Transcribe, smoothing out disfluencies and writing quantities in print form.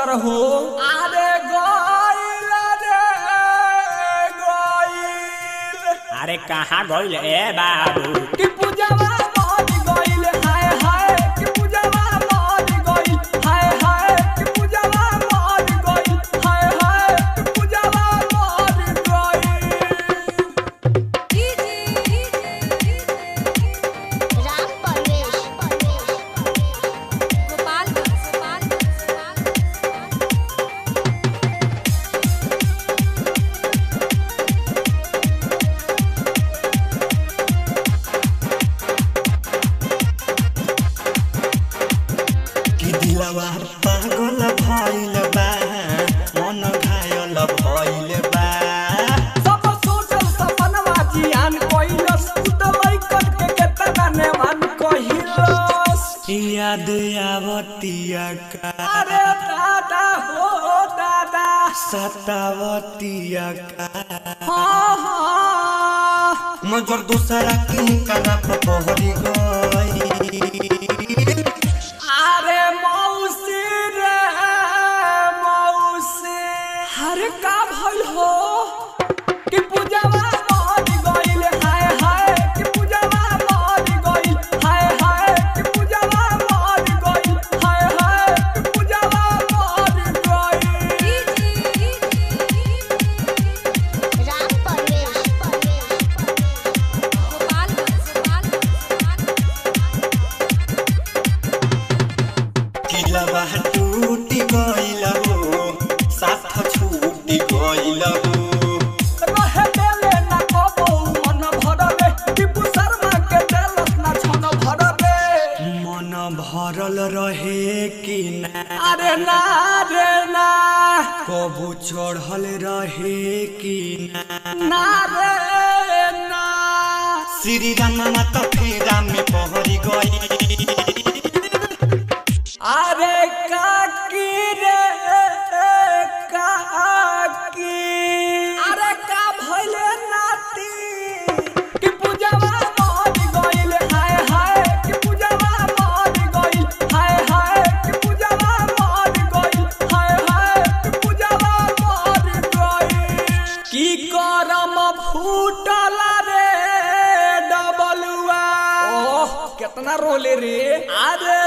तर हो। अरे गइल रे गइल। अरे कहाँ गइल ए बाबू कि पूजावा मर गइल। हाय हाय कि पूजावा मर गइल। हाय हाय कि पूजावा मर गइल। हाय हाय कि पूजावा मर गइल। राम परवेश दिलवा पागल भइल बा मन घायल भइल बा। सब सोचल सपनवा जियान कइलस उतलै करके केतना नेवान कहिलस। याद आवतिया का अरे दादा हो दादा सतावतिया का हाँ मगर दूसरा की करा पहरी गई। अरे मौसी रे मौसी हर का भइल हो कि पूजावा मर गइल। हाय हाय कि पूजावा मर गइल। हाय हाय कि पूजावा मर गइल। हाय हाय कि पूजावा मर गइल। राम परवेश दिलवा टूटी गइल हो साथ छूटी गइल हो। रहे देले ना कबो मन भरले टिपू शर्मा के देलस ना छन भरले। मन भरल रहे कि ना अरे ना रे ना कबू चढ़ल रहे कि ना ना रे ना। श्री राम माता फेरा में पहरी गई। अरे काकी रे काकी अरे का भइले नाती कि पूजावा मर गइल। हाय हाय कि पूजावा मर गइल। हाय हाय कि पूजावा मर गइल। हाय हाय कि पूजावा मर गइल। की करम फूटल रे डबलुआ। ओह कितना रोले रे। अरे